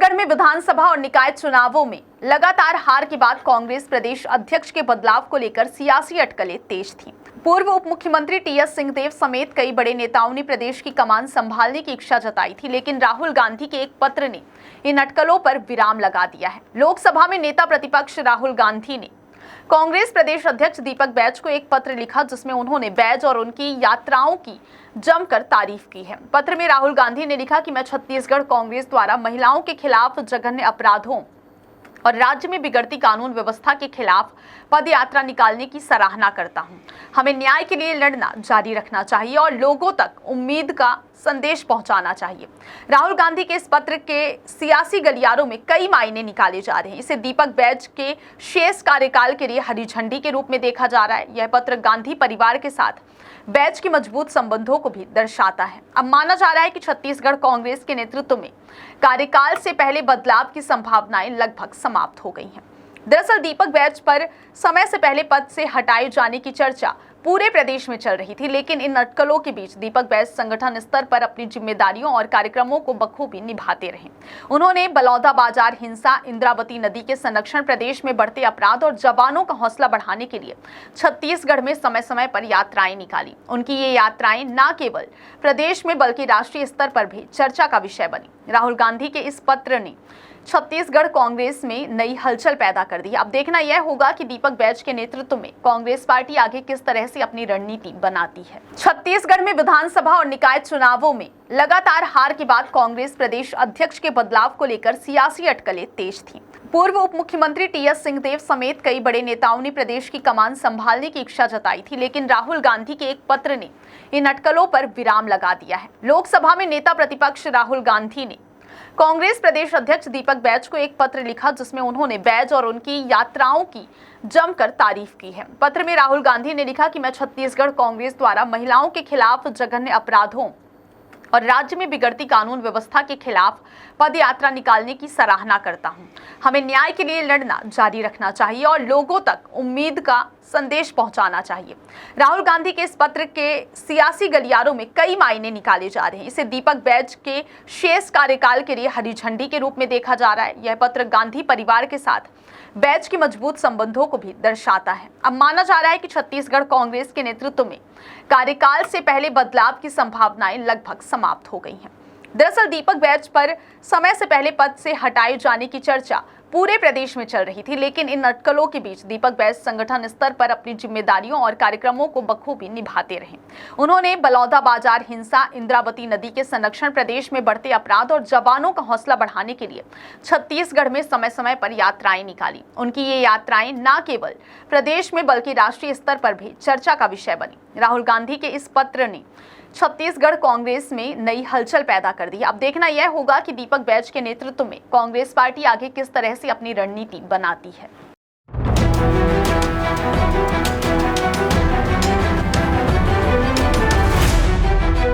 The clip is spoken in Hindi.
छत्तीसगढ़ में विधानसभा और निकाय चुनावों में लगातार हार के बाद कांग्रेस प्रदेश अध्यक्ष के बदलाव को लेकर सियासी अटकलें तेज थीं। पूर्व उप मुख्यमंत्री टीएस सिंहदेव समेत कई बड़े नेताओं ने प्रदेश की कमान संभालने की इच्छा जताई थी, लेकिन राहुल गांधी के एक पत्र ने इन अटकलों पर विराम लगा दिया है। लोकसभा में नेता प्रतिपक्ष राहुल गांधी ने कांग्रेस प्रदेश अध्यक्ष दीपक बैज को एक पत्र लिखा, जिसमें उन्होंने बैज और उनकी यात्राओं की जमकर तारीफ की है। पत्र में राहुल गांधी ने लिखा कि मैं छत्तीसगढ़ कांग्रेस द्वारा महिलाओं के खिलाफ जघन्य अपराधों और राज्य में बिगड़ती कानून व्यवस्था के खिलाफ पदयात्रा निकालने की सराहना करता हूं। हमें न्याय के लिए लड़ना जारी रखना चाहिए और लोगों तक उम्मीद का संदेश पहुंचाना चाहिए। राहुल गांधी के इस पत्र के सियासी गलियारों में कई मायने निकाले जा रहे हैं। इसे दीपक बैज के शेष कार्यकाल के लिए हरी झंडी के रूप में देखा जा रहा है। यह पत्र गांधी परिवार के साथ बैज के मजबूत संबंधों को भी दर्शाता है। अब माना जा रहा है कि छत्तीसगढ़ कांग्रेस के नेतृत्व में कार्यकाल से पहले बदलाव की संभावनाएं लगभग समाप्त हो गई हैं। दरअसल दीपक बैज पर समय से पहले पद से हटाए जाने की चर्चा पूरे प्रदेश में चल रही थी, लेकिन इन अटकलों के बीच दीपक बैज संगठन स्तर पर अपनी जिम्मेदारियों और कार्यक्रमों को बखूबी निभाते रहे। उन्होंने बलौदाबाजार हिंसा, इंद्रावती नदी के संरक्षण, प्रदेश में बढ़ते अपराध और जवानों का हौसला बढ़ाने के लिए छत्तीसगढ़ में समय समय पर यात्राएं निकाली। उनकी ये यात्राएं न केवल प्रदेश में बल्कि राष्ट्रीय स्तर पर भी चर्चा का विषय बनी। राहुल गांधी के इस पत्र ने छत्तीसगढ़ कांग्रेस में नई हलचल पैदा कर दी। अब देखना यह होगा कि दीपक बैज के नेतृत्व में कांग्रेस पार्टी आगे किस तरह से अपनी रणनीति बनाती है। छत्तीसगढ़ में विधानसभा और निकाय चुनावों में लगातार हार के बाद कांग्रेस प्रदेश अध्यक्ष के बदलाव को लेकर सियासी अटकलें तेज थीं। पूर्व उप मुख्यमंत्री टीएस सिंहदेव समेत कई बड़े नेताओं ने प्रदेश की कमान संभालने की इच्छा जताई थी, लेकिन राहुल गांधी के एक पत्र ने इन अटकलों पर विराम लगा दिया है। लोकसभा में नेता प्रतिपक्ष राहुल गांधी ने कांग्रेस प्रदेश अध्यक्ष दीपक बैज को एक पत्र लिखा, जिसमें उन्होंने बैज और उनकी यात्राओं की जमकर तारीफ की है। पत्र में राहुल गांधी ने लिखा कि मैं छत्तीसगढ़ कांग्रेस द्वारा महिलाओं के खिलाफ जघन्य अपराधों और राज्य में बिगड़ती कानून व्यवस्था के खिलाफ पदयात्रा निकालने की सराहना करता हूं। हमें न्याय के लिए लड़ना जारी रखना चाहिए और लोगों तक उम्मीद का संदेश पहुंचाना चाहिए। राहुल गांधी के इस पत्र के सियासी गलियारों में कई मायने निकाले जा रहे हैं। इसे दीपक बैज के शेष कार्यकाल के लिए हरी झंडी के रूप में देखा जा रहा है। यह पत्र गांधी परिवार के साथ बैज के मजबूत संबंधों को भी दर्शाता है। अब माना जा रहा है कि छत्तीसगढ़ कांग्रेस के नेतृत्व में कार्यकाल से पहले बदलाव की संभावनाएं लगभग समाप्त हो गई हैं। दरअसल दीपक बैज पर समय से पहले पद से हटाए जाने की चर्चा पूरे प्रदेश में चल रही थी, लेकिन इन अटकलों के बीच दीपक बैज संगठन स्तर पर अपनी जिम्मेदारियों और कार्यक्रमों को बखूबी निभाते रहे। उन्होंने बलौदाबाजार हिंसा, इंद्रावती नदी के संरक्षण, प्रदेश में बढ़ते अपराध और जवानों का हौसला बढ़ाने के लिए छत्तीसगढ़ में समय समय पर यात्राएं निकाली। उनकी ये यात्राएं न केवल प्रदेश में बल्कि राष्ट्रीय स्तर पर भी चर्चा का विषय बनी। राहुल गांधी के इस पत्र ने छत्तीसगढ़ कांग्रेस में नई हलचल पैदा कर दी। अब देखना यह होगा कि दीपक बैज के नेतृत्व में कांग्रेस पार्टी आगे किस तरह से अपनी रणनीति बनाती है।